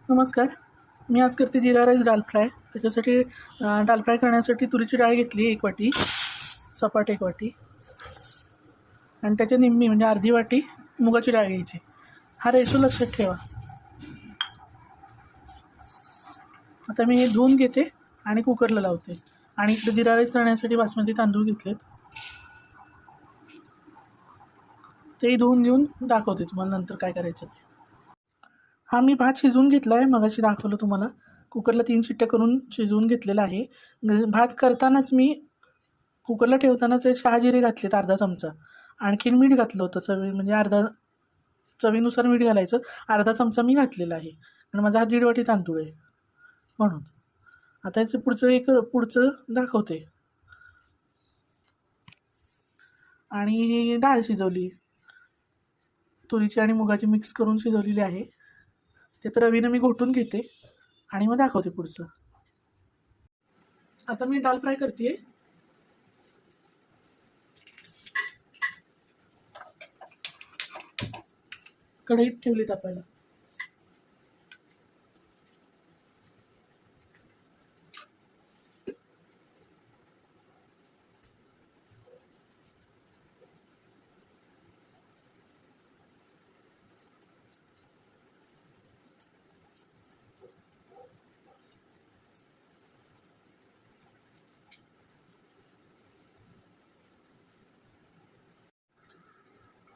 नमस्कार. मी आज करते जिरा राईस डाल फ्राय. त्याच्यासाठी डाल फ्राय करण्यासाठी तुरीची डाळ घेतली 1 वाटी, सपाट 1 वाटी, आणि त्याच्या निम्मी म्हणजे अर्धी वाटी मुगाची डाळ घ्यायची. हा रेशो लक्षात ठेवा. आता मी हे धुवून घेते आणि कुकरला लावते. आणि इकडे जिरा राईस करण्यासाठी बासमती तांदूळ घेतलेत, तेही धुवून घेऊन दाखवते तुम्हाला नंतर काय करायचं ते. हा मी भात शिजवून घेतला आहे, मगाशी दाखवलं तुम्हाला. कुकरला 3 शिट्ट्या करून शिजवून घेतलेला आहे. भात करतानाच मी कुकरला ठेवतानाच शहाजिरे घातलेत अर्धा चमचा. आणखीन मीठ घातलं होतं म्हणजे चवीनुसार मीठ घालायचं. अर्धा चमचा मी घातलेला आहे आणि माझा हा 1.5 वाटी तांदूळ आहे म्हणून. आता याचं पुढचं दाखवते. आणि ही डाळ शिजवली, तुरीची आणि मुगाची मिक्स करून शिजवलेली आहे. ते तर रवीनं मी घोटून घेते आणि मग दाखवते पुढचं. आता मी डाल फ्राय करते. कढईत ठेवली तापायला.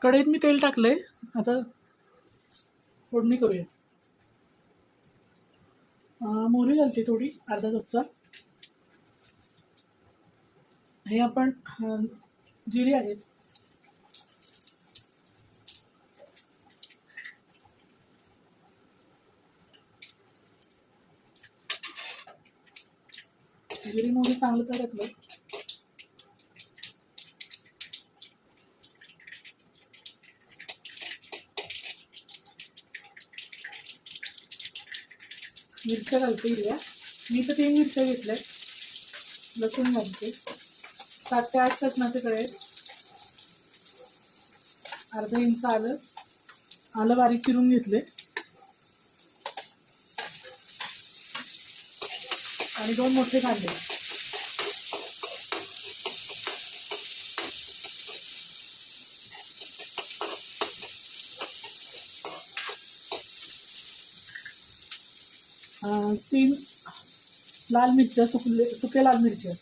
कढईत मी तेल टाकलंय. आता फोडणी करूया. मोहरी घालते थोडी, अर्धा चमचा. हे आपण जिरे आहेत, जिरे मोहरी चांगलं टाकलं. मिरच्या घालते हिरव्या. मी तर 3 मिरच्या घेतल्या. लसूण घालते. 7 ते 8 लसणाचे कळे. अर्धा इंच आलं बारीक चिरून घेतले. आणि 2 मोठे कांदे. तीन लाल मिरच्या, सुक्या लाल मिरच्या.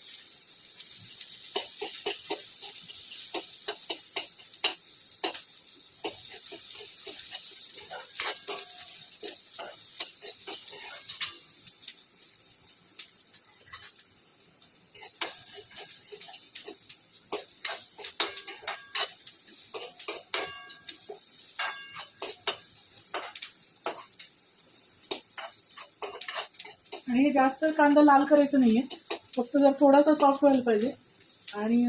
आणि हे जास्त कांदा लाल करायचं नाहीये, फक्त जर थोडासा सॉफ्ट व्हायला पाहिजे. आणि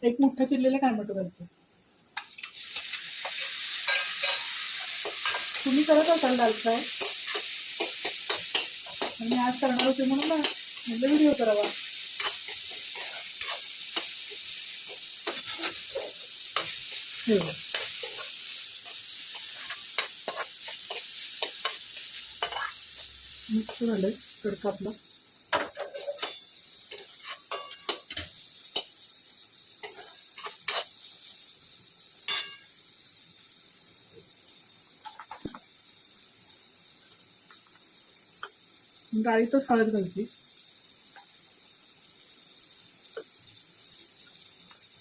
एक मोठा चिरलेला टोमॅटो घालते. तुम्ही करत असाल दाल फ्राय, मी आज करणार होते म्हणून ना म्हटलं व्हिडिओ करावा. मिक्स झालंय तडका आपला. डाळीतच हळद घालते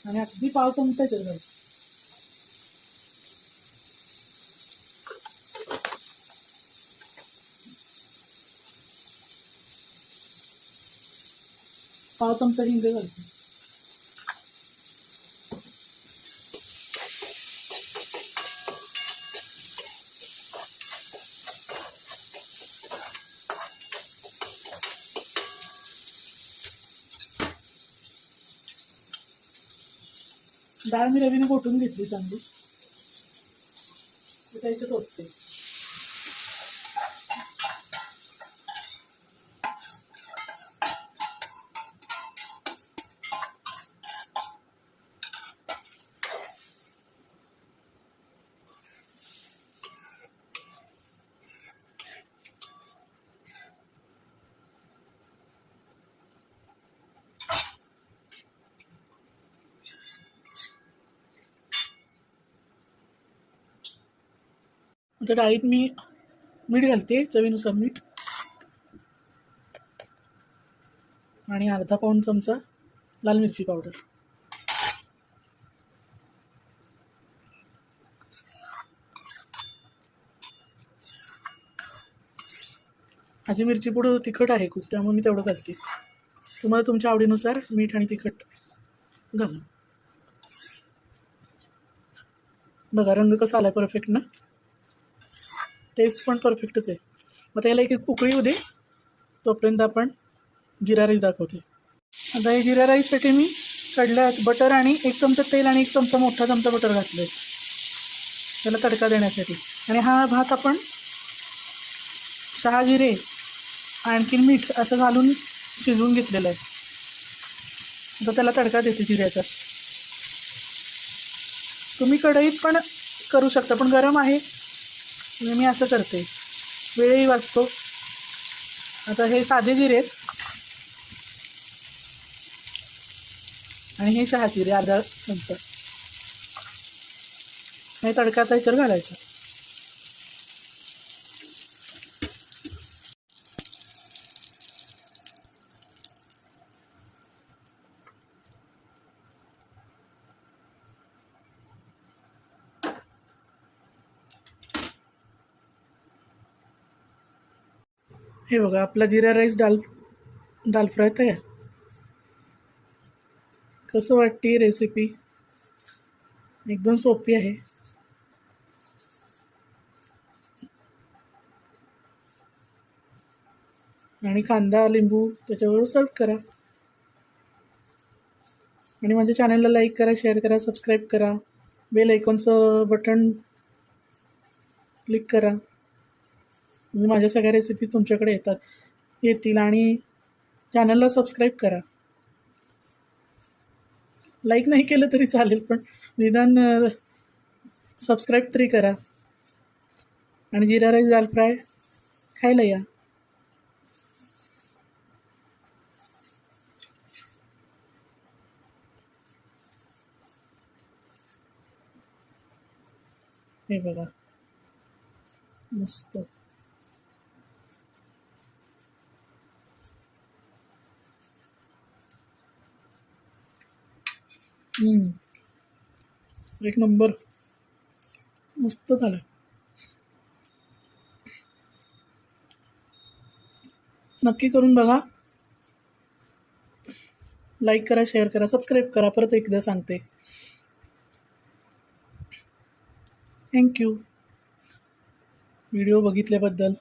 आणि अगदी पाव चमचा घालते. पाव चमचा हिंग घालते. डाळ मी रवीने घोटून घेतली चांगली. त्याच्यात ओतते. तर डाळीत मी मीठ घालते, चवीनुसार मीठ, आणि अर्धा पाऊण चमचा लाल मिरची पावडर. माझी मिरची पूड तिखट आहे खूप, त्यामुळे मी तेवढं घालते. तुम्हाला तुमच्या आवडीनुसार मीठ आणि तिखट घाला. बघा रंग कसा आला, परफेक्ट ना. टेस्ट पण परफेक्टच आहे. मग त्याला एक उकळी येऊ दे, तोपर्यंत आपण जिरा राईस दाखवते. आता हे जिरा राईससाठी मी कढल्यात बटर आणि 1 चमचा तेल आणि 1 चमचा मोठा चमचा बटर घातलं आहे त्याला तडका देण्यासाठी. आणि हा भात आपण 6 जिरे आणखीन मीठ असं घालून शिजवून घेतलेलं आहे. आता त्याला तडका देते जिऱ्याचा. तुम्ही कढईत पण करू शकता, पण गरम आहे मी असं करते, वेळही वाचतो. आता हे साधे जिरे आहेत आणि हे 6 जिरे अर्धा चमचा. हे तडका आता याच्यावर घालायचा. हे बघा आपला जिरा राईस दाल फ्राय तयार. कसं वाटते रेसिपी? एकदम सोपी आहे. आणि कांदा लिंबू त्याच्याबरोबर सर्व करा. आणि माझ्या चॅनलला लाईक करा, शेअर करा, सबस्क्राईब करा, बेल आयकॉनचं बटन क्लिक करा. म्हणजे माझ्या सगळ्या रेसिपी तुमच्याकडे येतील. आणि चॅनलला सबस्क्राईब करा. लाईक नाही केलं तरी चालेल, पण निदान सबस्क्राईब तरी करा. आणि जिरा राईस दाल फ्राय खायला या. हे बघा मस्त. एक नंबर, मस्त झालं. नक्की करून बघा. लाईक करा, शेअर करा, सबस्क्राईब करा. परत एकदा सांगते, थँक्यू व्हिडिओ बघितल्याबद्दल.